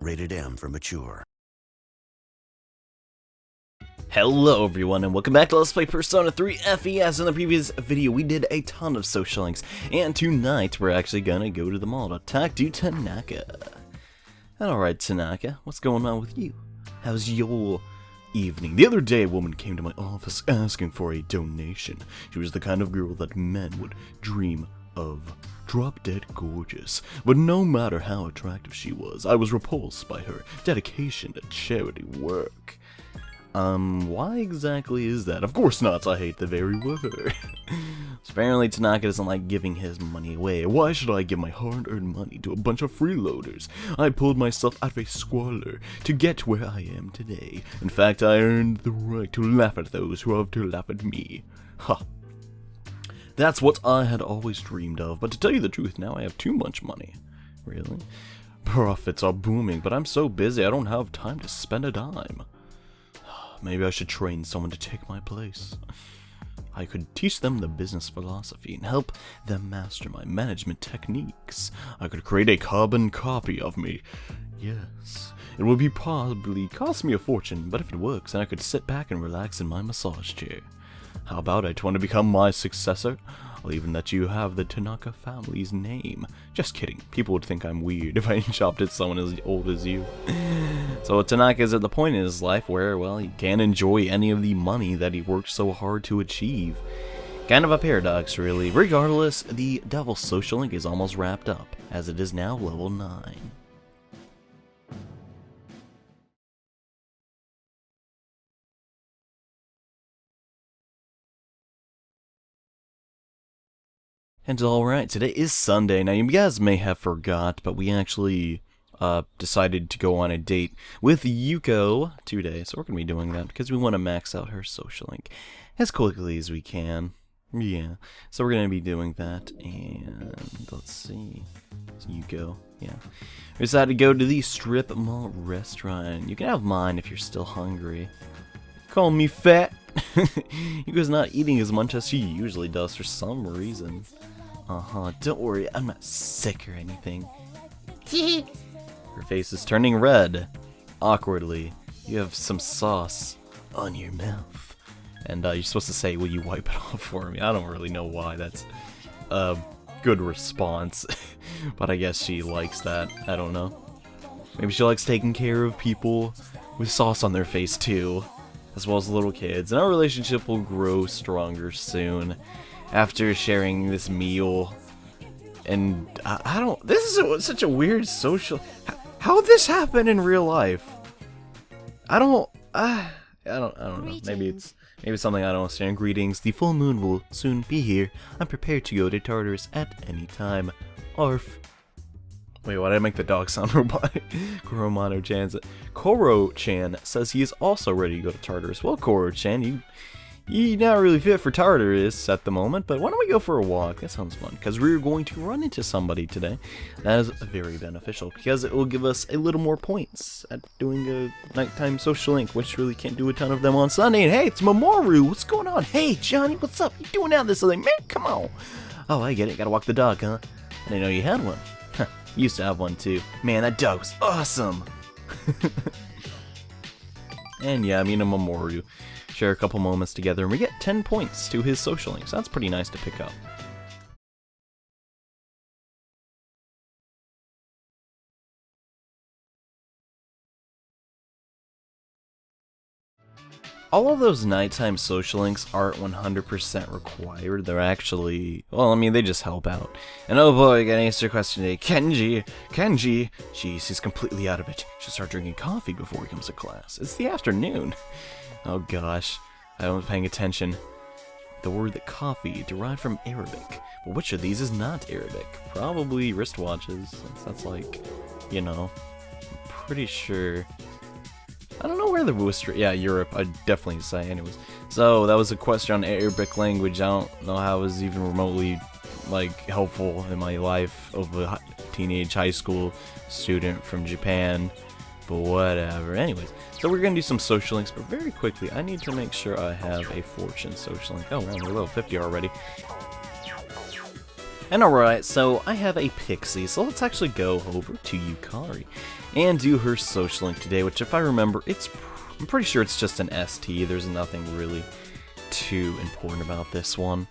Rated M for mature. Hello everyone and welcome back to Let's Play Persona 3 FES. In the previous video we did a ton of social links, and tonight we're actually gonna go to the mall to talk to Tanaka. Alright Tanaka, what's going on with you? How's your evening? The other day a woman came to my office asking for a donation. She was the kind of girl that men would dream of. Drop dead gorgeous, but no matter how attractive she was, I was repulsed by her dedication to charity work. Why exactly is that? Of course not, I hate the very word. So apparently Tanaka doesn't like giving his money away. Why should I give my hard-earned money to a bunch of freeloaders? I pulled myself out of a squalor to get where I am today. In fact, I earned the right to laugh at those who have to laugh at me. Ha! That's what I had always dreamed of, but to tell you the truth, now I have too much money. Really? Profits are booming, but I'm so busy I don't have time to spend a dime. Maybe I should train someone to take my place. I could teach them the business philosophy and help them master my management techniques. I could create a carbon copy of me. Yes, it would probably cost me a fortune, but if it works, then I could sit back and relax in my massage chair. How about it? Want to become my successor? I'll even let you have the Tanaka family's name. Just kidding. People would think I'm weird if I chopped at someone as old as you. So Tanaka is at the point in his life where, well, he can't enjoy any of the money that he worked so hard to achieve. Kind of a paradox, really. Regardless, the Devil's Social Link is almost wrapped up, as it is now level 9. And alright, today is Sunday. Now you guys may have forgot, but we actually decided to go on a date with Yuko today. So we're going to be doing that because we want to max out her social link as quickly as we can. Yeah, so we're going to be doing that. And let's see. It's Yuko, yeah. We decided to go to the strip mall restaurant. You can have mine if you're still hungry. Call me fat. Yuko's not eating as much as she usually does for some reason. Don't worry, I'm not sick or anything. Her face is turning red. Awkwardly, you have some sauce on your mouth. And you're supposed to say, will you wipe it off for me? I don't really know why that's a good response. But I guess she likes that. I don't know. Maybe she likes taking care of people with sauce on their face too, as well as little kids, and our relationship will grow stronger soon after sharing this meal. And I don't, this is such a weird social, how would this happen in real life? I don't know, maybe it's something I don't understand. Greetings, the full moon will soon be here. I'm prepared to go to Tartarus at any time. Arf. Wait, why did I make the dog sound robotic? Koro-chan says he is also ready to go to Tartarus. Well, Koro-chan, you're not really fit for Tartarus at the moment, but why don't we go for a walk? That sounds fun, because we're going to run into somebody today. That is very beneficial, because it will give us a little more points at doing a nighttime social link, which really can't do a ton of them on Sunday. And hey, it's Mamoru! What's going on? Hey, Johnny, what's up? You doing out this other man? Come on! Oh, I get it. Gotta walk the dog, huh? I didn't know you had one. Used to have one too. Man, that dog was awesome! And yeah, me and Mamoru share a couple moments together, and we get 10 points to his social link, so that's pretty nice to pick up. All of those nighttime social links aren't 100% required. They're actually, well, I mean, they just help out. And oh boy, I gotta answer your question today. Kenji, jeez, he's completely out of it. Should start drinking coffee before he comes to class. It's the afternoon. Oh gosh, I wasn't paying attention. The word that coffee derived from Arabic. But which of these is not Arabic? Probably wristwatches, since that's like, you know, I'm pretty sure. I don't know where the West, yeah, Europe, I'd definitely say, anyways. So, that was a question on Arabic language. I don't know how it was even remotely, like, helpful in my life of a teenage high school student from Japan, but whatever. Anyways, so we're gonna do some social links, but very quickly, I need to make sure I have a fortune social link. Oh, man, we're level 50 already. And alright, so I have a pixie, so let's actually go over to Yukari and do her social link today, which if I remember, I'm pretty sure it's just an ST. There's nothing really too important about this one.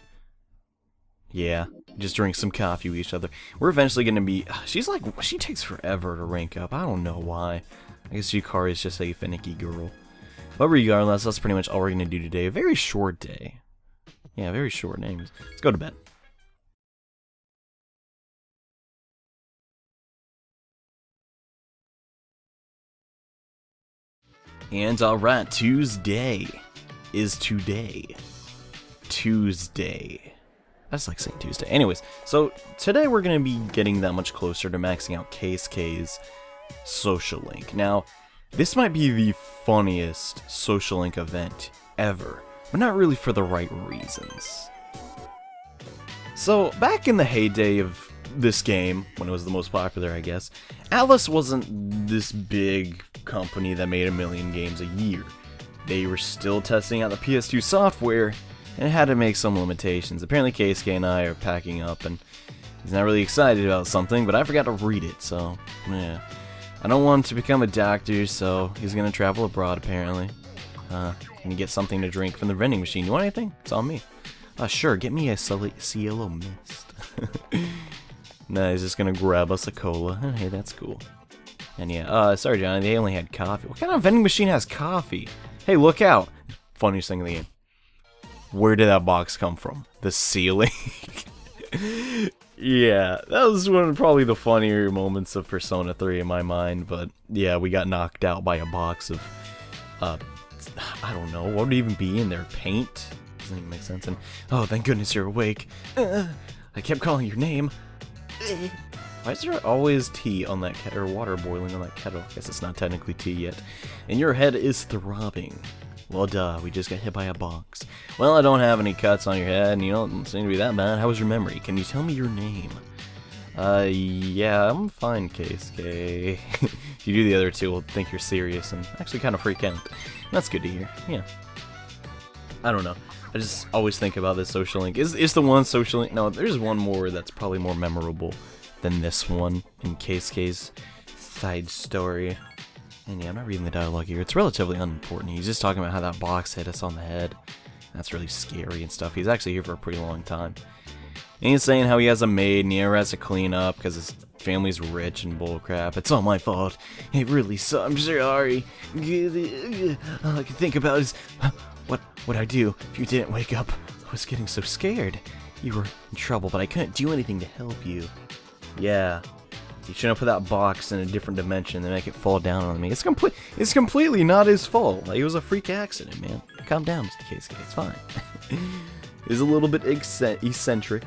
Yeah, just drink some coffee with each other. We're eventually going to be... she takes forever to rank up. I don't know why. I guess Yukari is just a finicky girl. But regardless, that's pretty much all we're going to do today. A very short day. Yeah, very short names. Let's go to bed. And alright, Tuesday is today. Tuesday. I just like saying Tuesday. Anyways, so today we're going to be getting that much closer to maxing out K's social link. Now, this might be the funniest social link event ever, but not really for the right reasons. So, back in the heyday of this game, when it was the most popular, I guess, Atlas wasn't this big company that made 1 million games a year. They were still testing out the PS2 software, and it had to make some limitations. Apparently KSK and I are packing up, and he's not really excited about something, but I forgot to read it, so, yeah. I don't want to become a doctor, so he's gonna travel abroad, apparently. Can you get something to drink from the vending machine? You want anything? It's on me. Sure, get me a Cielo Mist. Nah, he's just gonna grab us a cola. Hey, that's cool. And yeah, sorry Johnny, they only had coffee. What kind of vending machine has coffee? Hey, look out! Funniest thing in the game. Where did that box come from? The ceiling? Yeah, that was one of probably the funnier moments of Persona 3 in my mind, but yeah, we got knocked out by a box of, I don't know, what would even be in there? Paint? Doesn't even make sense. And, oh, thank goodness you're awake. I kept calling your name. Why is there always tea on that kettle, or water boiling on that kettle? I guess it's not technically tea yet. And your head is throbbing. Well, duh, we just got hit by a box. Well, I don't have any cuts on your head, and you don't seem to be that bad. How was your memory? Can you tell me your name? Yeah, I'm fine, KSK. If you do the other two, we'll think you're serious and actually kind of freak out. That's good to hear, yeah. I don't know. I just always think about this social link. Is the one social link? No, there's one more that's probably more memorable than this one in KSK's side story. And yeah, I'm not reading the dialogue here. It's relatively unimportant. He's just talking about how that box hit us on the head. That's really scary and stuff. He's actually here for a pretty long time. And he's saying how he has a maid and he never has to clean up because his family's rich and bullcrap. It's all my fault. It really sucks. I'm sorry. All I can think about is what I do if you didn't wake up. I was getting so scared. You were in trouble, but I couldn't do anything to help you. Yeah. You shouldn't put that box in a different dimension and make it fall down on me. It's completely not his fault. Like, it was a freak accident, man. Calm down, Mr. KSK. It's fine. He's a little bit eccentric.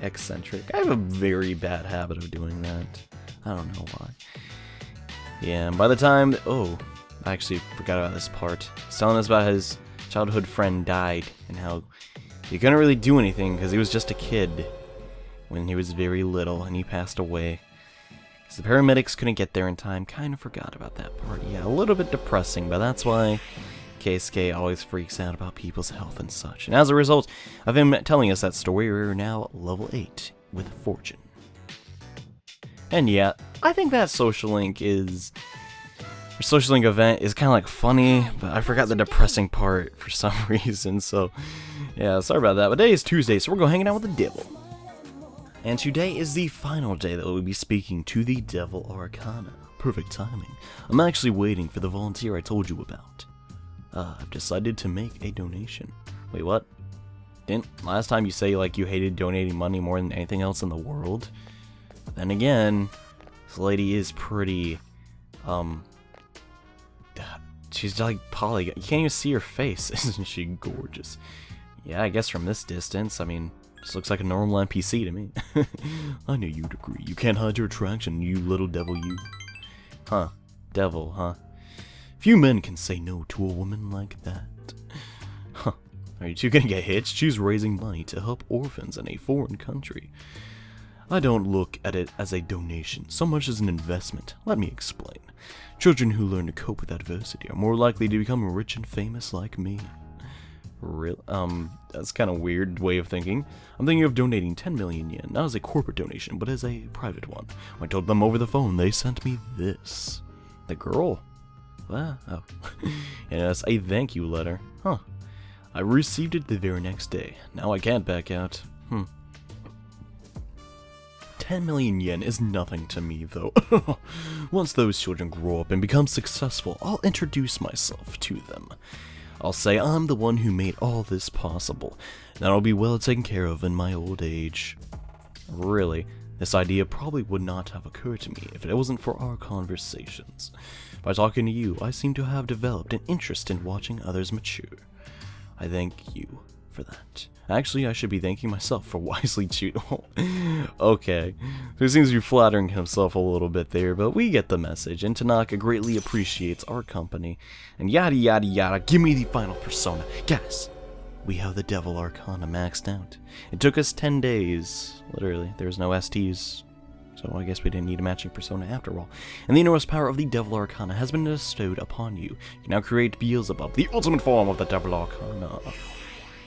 I have a very bad habit of doing that. I don't know why. Yeah, and by the time... Oh, I actually forgot about this part. He's telling us about his childhood friend died and how he couldn't really do anything because he was just a kid when he was very little and he passed away. The paramedics couldn't get there in time. Kind of forgot about that part. Yeah, a little bit depressing, but that's why KSK always freaks out about people's health and such. And as a result of him telling us that story, we're now level 8 with fortune. And yeah, I think that social link event is kind of like funny, but I forgot the depressing part for some reason. So yeah, sorry about that. But today is Tuesday, so we're going hanging out with the devil. And today is the final day that we'll be speaking to the Devil Arcana. Perfect timing. I'm actually waiting for the volunteer I told you about. I've decided to make a donation. Wait, what? Didn't last time you say like you hated donating money more than anything else in the world? But then again, this lady is pretty, she's like polygon. You can't even see her face. Isn't she gorgeous? Yeah, I guess from this distance, I mean, this looks like a normal NPC to me. I knew you'd agree. You can't hide your attraction, you little devil, you. Huh. Devil, huh? Few men can say no to a woman like that. Huh. Are you two gonna get hitched? She's raising money to help orphans in a foreign country. I don't look at it as a donation, so much as an investment. Let me explain. Children who learn to cope with adversity are more likely to become rich and famous like me. Real, that's kind of weird way of thinking. I'm thinking of donating 10 million yen, not as a corporate donation, but as a private one. When I told them over the phone, they sent me this. The girl. Wow. Oh. Yes, a thank you letter. Huh. I received it the very next day. Now I can't back out. 10 million yen is nothing to me, though. Once those children grow up and become successful, I'll introduce myself to them. I'll say I'm the one who made all this possible, and I'll be well taken care of in my old age. Really, this idea probably would not have occurred to me if it wasn't for our conversations. By talking to you, I seem to have developed an interest in watching others mature. I thank you for that. Actually, I should be thanking myself for wisely choosing. Okay, so he seems to be flattering himself a little bit there, but we get the message, and Tanaka greatly appreciates our company. And yada yada yada, give me the final persona. Guys, we have the Devil Arcana maxed out. It took us 10 days, literally. There's no STs, so I guess we didn't need a matching persona after all. And the enormous power of the Devil Arcana has been bestowed upon you. You can now create Beelzebub, the ultimate form of the Devil Arcana.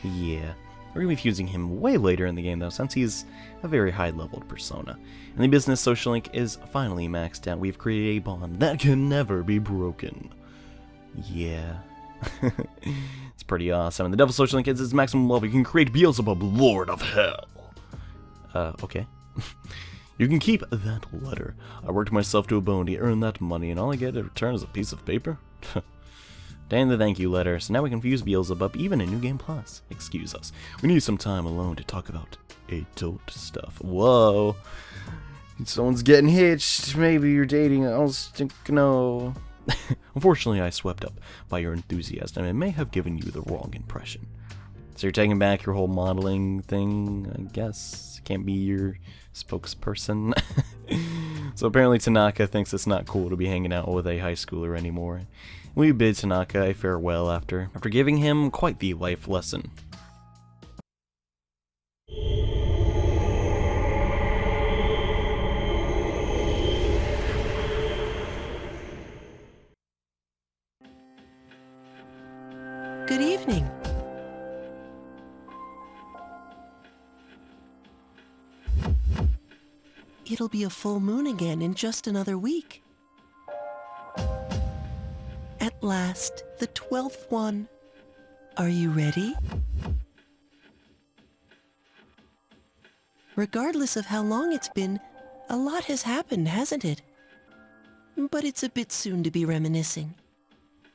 Yeah. We're going to be fusing him way later in the game, though, since he's a very high-leveled persona. And the business social link is finally maxed out. We've created a bond that can never be broken. Yeah. It's pretty awesome. And the Devil social link is its maximum level. You can create Beelzebub, Lord of Hell. Okay. You can keep that letter. I worked myself to a bone to earn that money, and all I get in return is a piece of paper? Dang the thank you letter, so now we can fuse Beelzebub even in New Game Plus. Excuse us. We need some time alone to talk about adult stuff. Whoa. Someone's getting hitched. Maybe you're dating. I was thinking, no. Unfortunately, I swept up by your enthusiasm and may have given you the wrong impression. So you're taking back your whole modeling thing, I guess? Can't be your spokesperson. So apparently Tanaka thinks it's not cool to be hanging out with a high schooler anymore. We bid Tanaka a farewell after giving him quite the life lesson. Good evening. It'll be a full moon again in just another week. At last, the 12th one. Are you ready? Regardless of how long it's been, a lot has happened, hasn't it? But it's a bit soon to be reminiscing.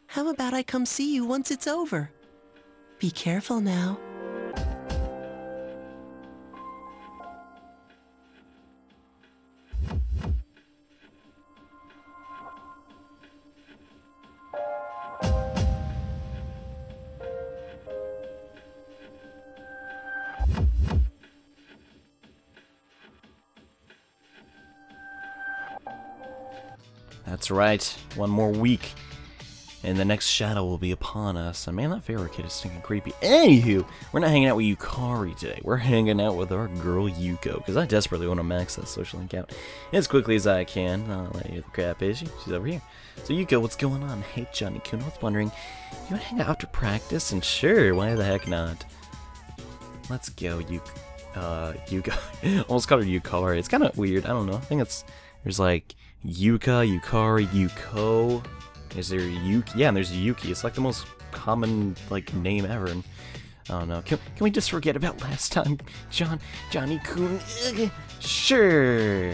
How about I come see you once it's over? Be careful now. That's right, one more week, and the next shadow will be upon us. And man, that Pharaoh kid is stinking creepy. Anywho, we're not hanging out with Yukari today. We're hanging out with our girl Yuko, because I desperately want to max that social link out as quickly as I can. Let you the crap is she? She's over here. So Yuko, what's going on? Hey Johnny-kun, I was wondering, you want to hang out after practice? And sure, why the heck not? Let's go, Yuko. Almost called her Yukari. It's kind of weird. I don't know. I think there's like Yuka, Yukari, Yuko. Is there Yuki? Yeah, and there's Yuki. It's like the most common like name ever. And I don't know. Can we just forget about last time, Johnny-kun? Sure.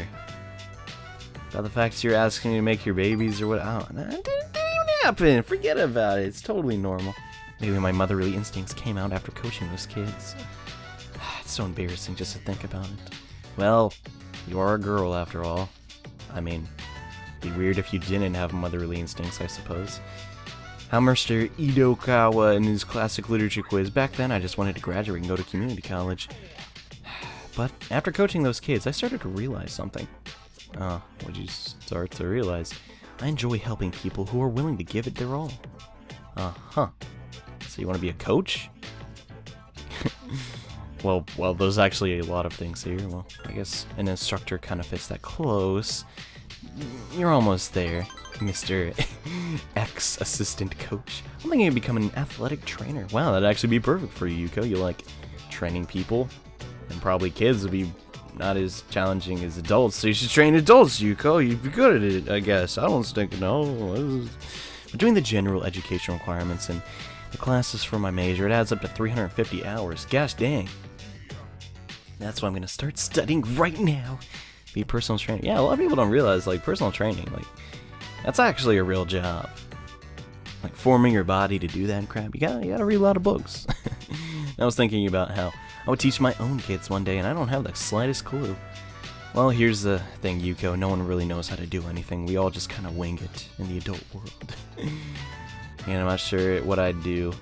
About the fact you're asking me to make your babies or what? I don't know. It didn't even happen. Forget about it. It's totally normal. Maybe my motherly instincts came out after coaching those kids. It's so embarrassing just to think about it. Well, you are a girl after all. I mean, it'd be weird if you didn't have motherly instincts, I suppose. How Mr. Idokawa in his classic literature quiz. Back then, I just wanted to graduate and go to community college. But after coaching those kids, I started to realize something. What'd you start to realize? I enjoy helping people who are willing to give it their all. So you want to be a coach? Well, there's actually a lot of things here. Well, I guess an instructor kind of fits that close. You're almost there. Mr. Ex-assistant coach. I'm thinking of becoming an athletic trainer. Wow, that'd actually be perfect for you, Yuko. You like training people, and probably kids would be not as challenging as adults, so you should train adults, Yuko. You'd be good at it, I guess. I don't think, no. But doing the general education requirements and the classes for my major, it adds up to 350 hours. Gosh dang. That's why I'm gonna start studying right now. Be a personal trainer. Yeah, a lot of people don't realize, like, personal training, like, that's actually a real job. Like, forming your body to do that crap, you gotta read a lot of books. I was thinking about how I would teach my own kids one day, and I don't have the slightest clue. Well, here's the thing, Yuko. No one really knows how to do anything. We all just kind of wing it in the adult world. And I'm not sure what I'd do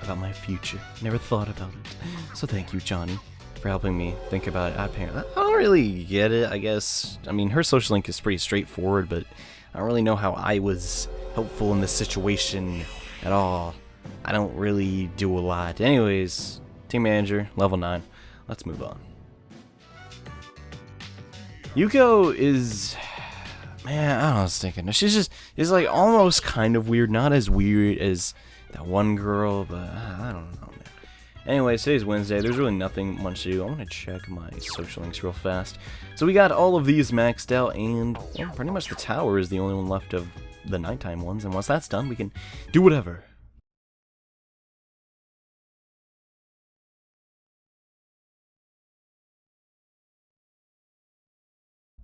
about my future. Never thought about it. So thank you, Johnny, for helping me think about it. I don't really get it, I guess. I mean, her social link is pretty straightforward, but I don't really know how I was helpful in this situation at all. I don't really do a lot. Anyways, team manager, level 9. Let's move on. Yuko is... Man, I don't know what I was thinking. She's like almost kind of weird. Not as weird as that one girl, but I don't know, man. Anyways, today's Wednesday. There's really nothing much to do. I want to check my social links real fast. So we got all of these maxed out, and well, pretty much the tower is the only one left of the nighttime ones. And once that's done, we can do whatever.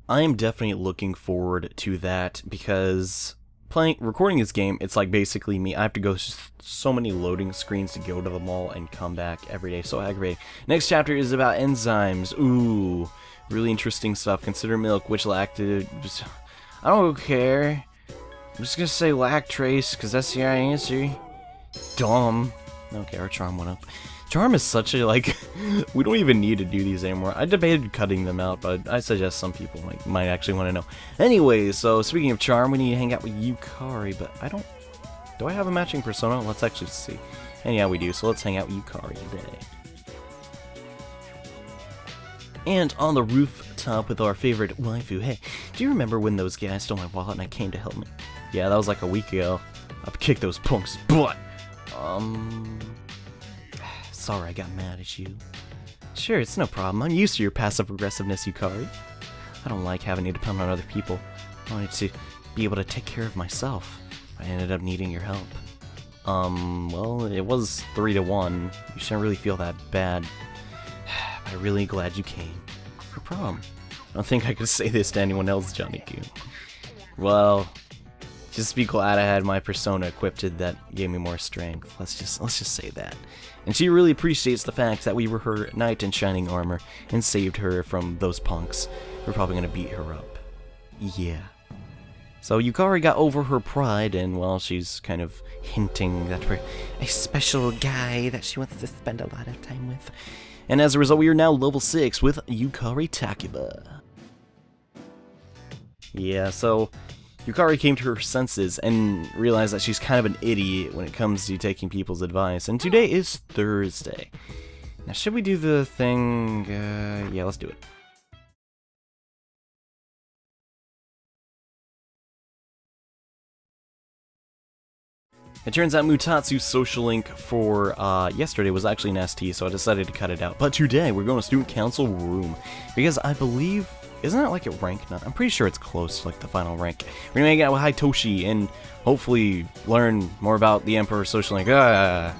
I am definitely looking forward to that because recording this game, it's like basically me. I have to go so many loading screens to go to the mall and come back every day. So aggravating. Next chapter is about enzymes. Ooh, really interesting stuff. Consider milk, which lactate. I don't care. I'm just gonna say lactase because that's the right answer. Dumb. Okay, our charm went up. Charm is such a, like, we don't even need to do these anymore. I debated cutting them out, but I suggest some people might actually want to know. Anyway, so speaking of charm, we need to hang out with Yukari, but do I have a matching persona? Let's actually see. And yeah, we do, so let's hang out with Yukari today. And on the rooftop with our favorite waifu. Hey, do you remember when those guys stole my wallet and I came to help me? Yeah, that was like a week ago. I've kicked those punks' butt. Sorry I got mad at you. Sure, it's no problem. I'm used to your passive aggressiveness, Yukari. I don't like having to depend on other people. I wanted to be able to take care of myself. I ended up needing your help. Well, it was 3-1. You shouldn't really feel that bad. I'm really glad you came. No problem. I don't think I could say this to anyone else, Johnny-kun. Well, just be glad I had my persona equipped that gave me more strength. Let's just say that. And she really appreciates the fact that we were her knight in shining armor and saved her from those punks. We're probably gonna beat her up. Yeah. So Yukari got over her pride, and well, she's kind of hinting that we're a special guy that she wants to spend a lot of time with. And as a result, we are now level 6 with Yukari Takuba. Yeah, so Yukari came to her senses and realized that she's kind of an idiot when it comes to taking people's advice. And today is Thursday. Now, should we do the thing? Yeah, let's do it. It turns out Mutatsu's social link for yesterday was actually an ST, so I decided to cut it out. But today, we're going to Student Council Room, because I believe, isn't that like a rank? No, I'm pretty sure it's close to like the final rank. We're gonna hang out with Hitoshi and hopefully learn more about the Emperor's social link. And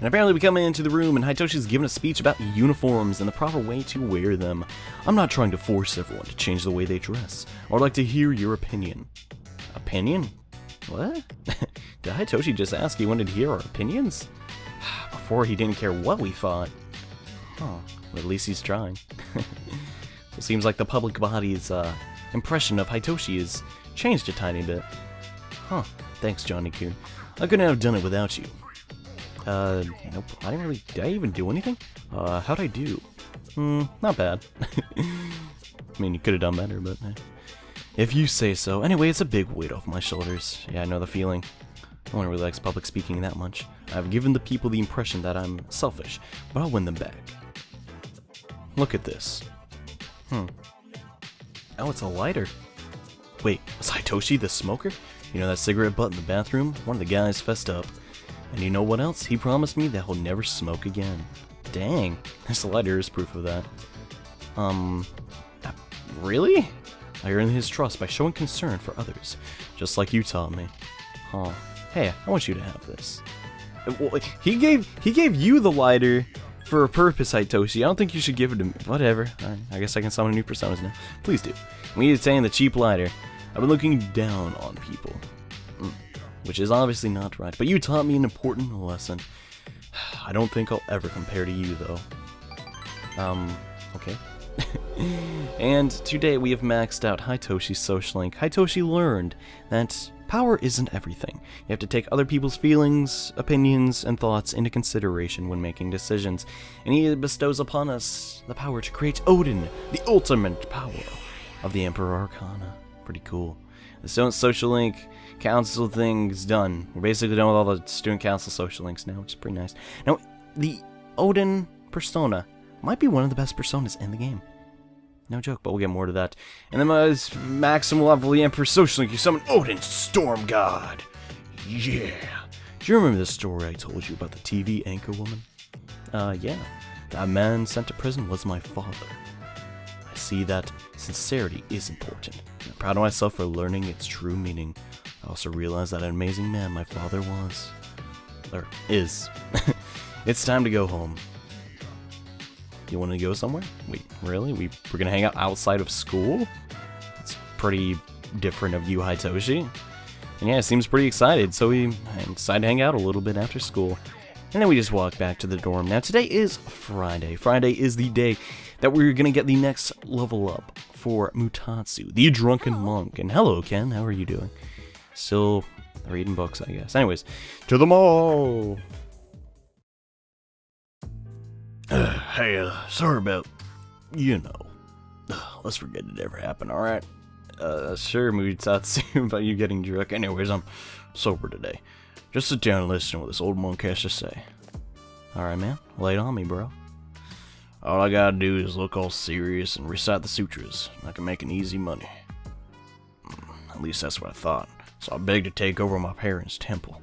apparently we come into the room and Hitoshi's giving a speech about uniforms and the proper way to wear them. I'm not trying to force everyone to change the way they dress. I would like to hear your opinion. Opinion? What? Did Hitoshi just ask he wanted to hear our opinions? Before he didn't care what we thought. Oh, well, at least he's trying. It seems like the public body's impression of Hitoshi has changed a tiny bit. Huh, thanks Johnny-kun. I couldn't have done it without you. Nope, I didn't really, did I even do anything? How'd I do? Not bad. I mean, you could have done better, but if you say so. Anyway, it's a big weight off my shoulders. Yeah, I know the feeling. No one really likes public speaking that much. I've given the people the impression that I'm selfish, but I'll win them back. Look at this. Oh, it's a lighter. wait, was Hitoshi the smoker? You know that cigarette butt in the bathroom? One of the guys fessed up. And you know what else? He promised me that he'll never smoke again. Dang, this lighter is proof of that. Really? I earned his trust by showing concern for others, just like you taught me. Huh. Hey, I want you to have this. Well, he gave you the lighter for a purpose, Hitoshi. I don't think you should give it to me. Whatever. I guess I can summon new personas now. Please do. We obtain the cheap lighter. I've been looking down on people. Which is obviously not right. But you taught me an important lesson. I don't think I'll ever compare to you, though. Okay. And today we have maxed out Hitoshi's social link. Hitoshi learned that power isn't everything. You have to take other people's feelings, opinions, and thoughts into consideration when making decisions. And he bestows upon us the power to create Odin, the ultimate power of the Emperor Arcana. Pretty cool. The student social link council thing's done. We're basically done with all the student council social links now, which is pretty nice. Now, the Odin persona might be one of the best personas in the game. No joke, but we'll get more to that. And then my maximum level, the Emperor social link, you summon Odin, Storm God. Yeah. Do you remember the story I told you about the TV anchor woman? Yeah. That man sent to prison was my father. I see that sincerity is important. I'm proud of myself for learning its true meaning. I also realize that an amazing man my father was. Or is. It's time to go home. You want to go somewhere? Wait, really? We're gonna hang out outside of school? It's pretty different of you, Hitoshi. And yeah, seems pretty excited, so we decided to hang out a little bit after school. And then we just walked back to the dorm. Now, today is Friday. Friday is the day that we're gonna get the next level up for Mutatsu, the Drunken Monk. And hello, Ken, how are you doing? Still reading books, I guess. Anyways, to the mall! Hey, sorry about, you know, let's forget it ever happened, alright? Sure, Mutatsu, about you getting drunk. Anyways, I'm sober today. Just sit down and listen to what this old monk has to say. Alright, man, lay it on me, bro. All I gotta do is look all serious and recite the sutras, and I can make an easy money. At least that's what I thought. So I begged to take over my parents' temple.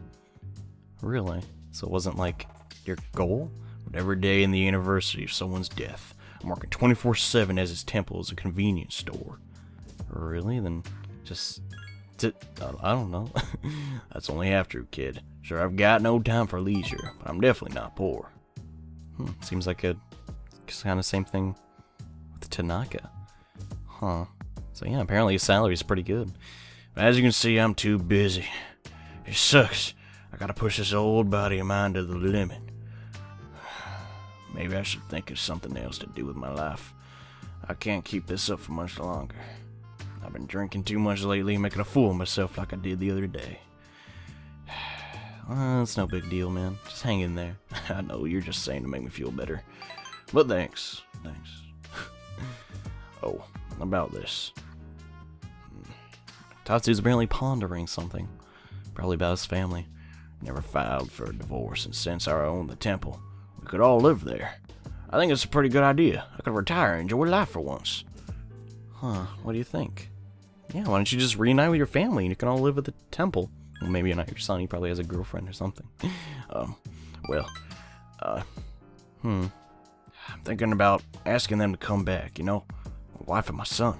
Really? So it wasn't like your goal? Every day in the anniversary of someone's death, I'm working 24/7 as his temple is a convenience store. Really? Then just... I don't know. That's only half true, kid. Sure, I've got no time for leisure, but I'm definitely not poor. Seems like a kind of same thing with Tanaka. Huh. So yeah, apparently his salary is pretty good. But as you can see, I'm too busy. It sucks. I gotta push this old body of mine to the limit. Maybe I should think of something else to do with my life. I can't keep this up for much longer. I've been drinking too much lately, making a fool of myself like I did the other day. It's no big deal, man. Just hang in there. I know you're just saying to make me feel better. But thanks. Oh, about this. Tatsu's apparently pondering something. Probably about his family. Never filed for a divorce, and since I own the temple, we could all live there. I think it's a pretty good idea. I could retire and enjoy life for once. Huh, what do you think? Yeah, why don't you just reunite with your family and you can all live at the temple? Well, maybe not your son, he probably has a girlfriend or something. I'm thinking about asking them to come back, you know? My wife and my son.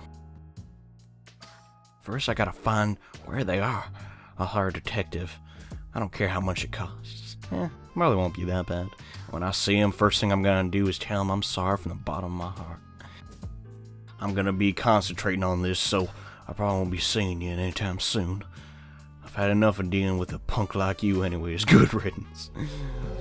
First, I gotta find where they are. I'll hire a detective. I don't care how much it costs. Probably won't be that bad. When I see him, first thing I'm gonna do is tell him I'm sorry from the bottom of my heart. I'm gonna be concentrating on this, so I probably won't be seeing you anytime soon. I've had enough of dealing with a punk like you anyways. Good riddance.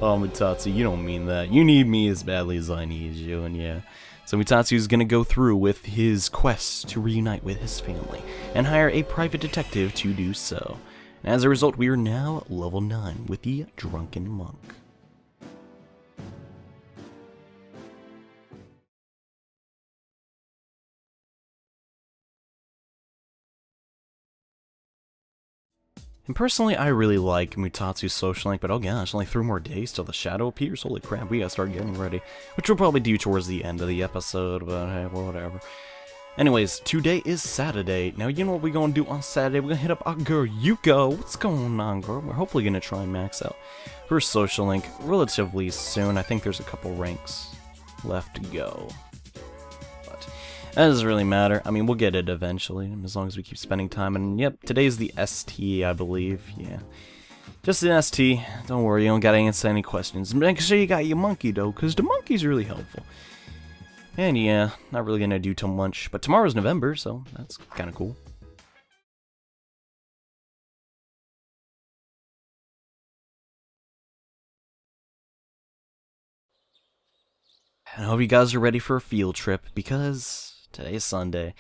Oh, Mutatsu, you don't mean that. You need me as badly as I need you, and yeah. So Mutatsu is gonna go through with his quest to reunite with his family, and hire a private detective to do so. And as a result, we are now level 9 with the Drunken Monk. And personally, I really like Mutatsu's social link, but oh gosh, only 3 more days till the shadow appears. Holy crap, we gotta start getting ready. Which we'll probably do towards the end of the episode, but hey, whatever. Anyways, today is Saturday. Now, you know what we're gonna do on Saturday? We're gonna hit up our girl, Yuko. What's going on, girl? We're hopefully gonna try and max out her social link relatively soon. I think there's a couple ranks left to go. But that doesn't really matter. I mean, we'll get it eventually, as long as we keep spending time. And yep, today's the ST, I believe. Yeah. Just an ST. Don't worry, you don't gotta answer any questions. Make sure you got your monkey, though, because the monkey's really helpful. And yeah, not really gonna do too much. But tomorrow's November, so that's kind of cool. I hope you guys are ready for a field trip, because today's Sunday.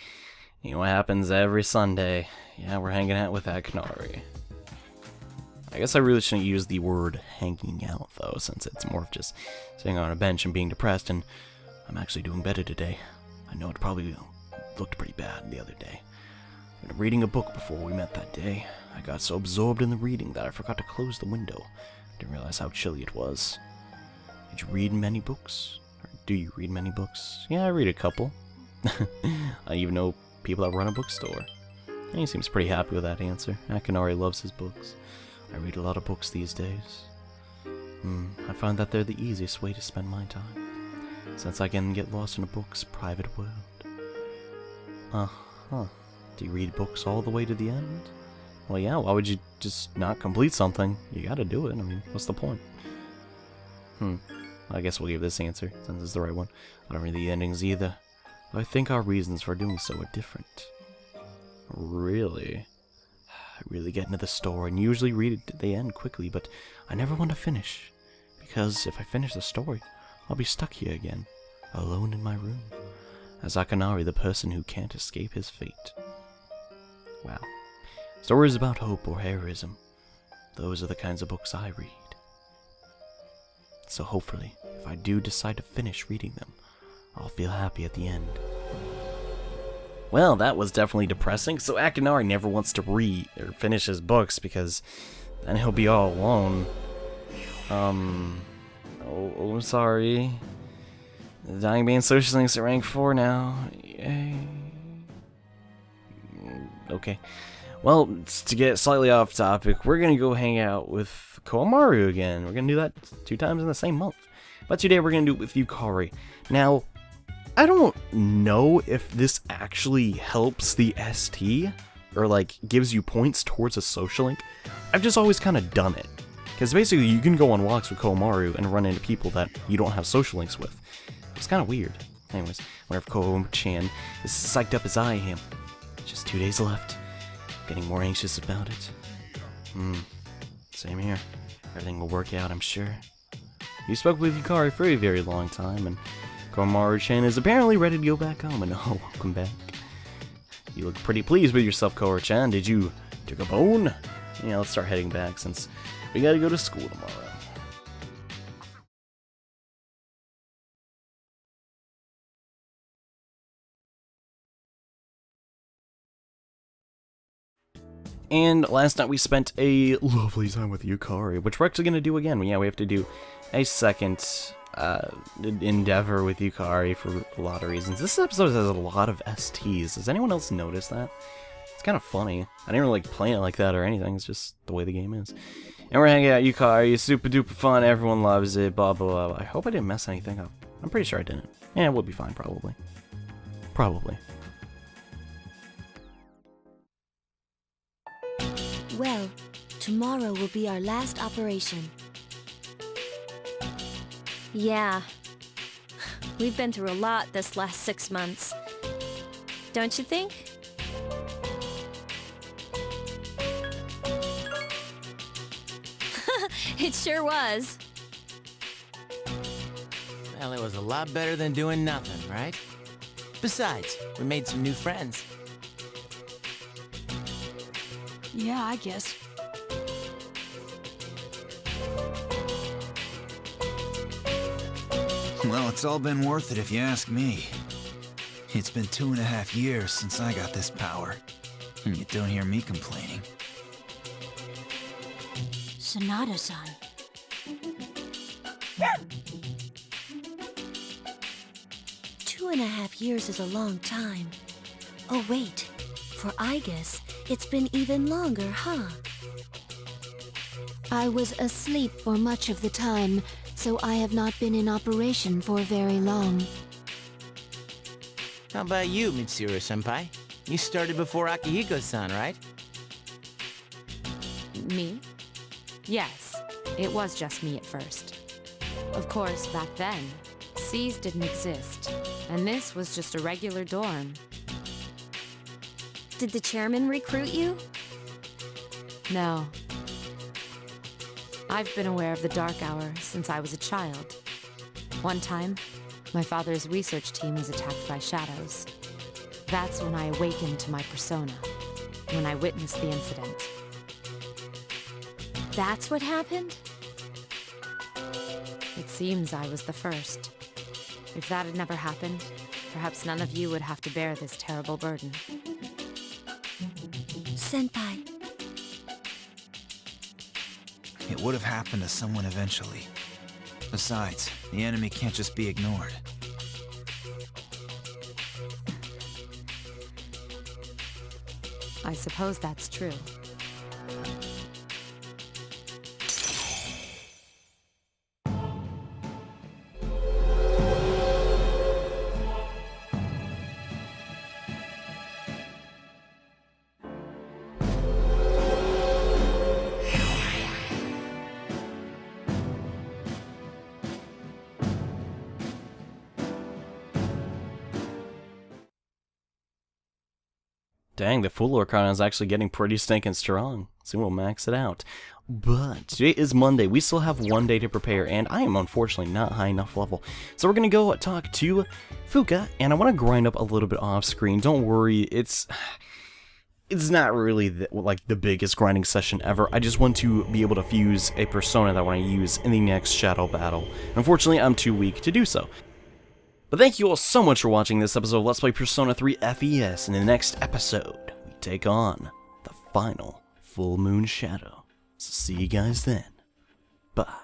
You know what happens every Sunday. Yeah, we're hanging out with Akenari. I guess I really shouldn't use the word hanging out, though, since it's more of just sitting on a bench and being depressed, and I'm actually doing better today. I know it probably looked pretty bad the other day. I've been reading a book before we met that day. I got so absorbed in the reading that I forgot to close the window. Didn't realize how chilly it was. Did you read many books? Or do you read many books? Yeah, I read a couple. I even know people that run a bookstore. And he seems pretty happy with that answer. Akenari loves his books. I read a lot of books these days. I find that they're the easiest way to spend my time, since I can get lost in a book's private world. Uh-huh. Do you read books all the way to the end? Well, yeah, why would you just not complete something? You gotta do it. I mean, what's the point? I guess we'll give this answer, since it's the right one. I don't read the endings either. I think our reasons for doing so are different. Really? I really get into the story and usually read it to the end quickly, but I never want to finish. Because if I finish the story, I'll be stuck here again, alone in my room, as Akenari, the person who can't escape his fate. Wow. Stories about hope or heroism, those are the kinds of books I read. So hopefully, if I do decide to finish reading them, I'll feel happy at the end. Well, that was definitely depressing, so Akenari never wants to read or finish his books because then he'll be all alone. I'm sorry. The Dying Bane social links are rank 4 now. Yay. Okay. Well, to get slightly off topic, we're gonna go hang out with Komaru again. We're gonna do that 2 times in the same month. But today we're gonna do it with Yukari. Now, I don't know if this actually helps the ST, or like gives you points towards a social link. I've just always kind of done it. Because basically you can go on walks with Komaru and run into people that you don't have social links with. It's kind of weird. Anyways, wonder if Ko-chan is psyched up as I am. Just 2 days left. Getting more anxious about it. Same here. Everything will work out, I'm sure. You spoke with Yukari for a very long time, and Komaru-chan is apparently ready to go back home, and oh, welcome back. You look pretty pleased with yourself, Komaru-chan. Did you take a bone? Yeah, let's start heading back, since we gotta go to school tomorrow. And last night we spent a lovely time with Yukari, which we're actually gonna do again. Yeah, we have to do a second endeavor with Yukari for a lot of reasons. This episode has a lot of STs. Does anyone else notice that? It's kind of funny. I didn't really plan it like that or anything. It's just the way the game is. And we're hanging out Yukari. It's super duper fun. Everyone loves it. Blah, blah, blah. I hope I didn't mess anything up. I'm pretty sure I didn't. Yeah, we'll be fine, probably. Probably. Well, tomorrow will be our last operation. Yeah. We've been through a lot this last 6 months. Don't you think? It sure was. Well, it was a lot better than doing nothing, right? Besides, we made some new friends. Yeah, I guess. Well, it's all been worth it if you ask me. It's been 2.5 years since I got this power, and you don't hear me complaining. Sonata-san. Two 2.5 years is a long time. Oh wait, for Aigis, it's been even longer, huh? I was asleep for much of the time, so I have not been in operation for very long. How about you, Mitsuru-senpai? You started before Akihiko-san, right? Me? Yes, it was just me at first. Of course, back then, C's didn't exist, and this was just a regular dorm. Did the chairman recruit you? No. I've been aware of the Dark Hour since I was a child. One time, my father's research team was attacked by shadows. That's when I awakened to my persona, when I witnessed the incident. That's what happened? It seems I was the first. If that had never happened, perhaps none of you would have to bear this terrible burden. Senpai, It would have happened to someone eventually. Besides, the enemy can't just be ignored. I suppose that's true. Dang, the full arcana is actually getting pretty stinking strong. So we'll max it out. But today is Monday. We still have one day to prepare, and I am unfortunately not high enough level. So we're gonna go talk to Fuka, and I want to grind up a little bit off screen. Don't worry, it's not really the biggest grinding session ever. I just want to be able to fuse a persona that I want to use in the next shadow battle. Unfortunately, I'm too weak to do so. But thank you all so much for watching this episode of Let's Play Persona 3 FES. In the next episode, we take on the final Full Moon Shadow. So see you guys then. Bye.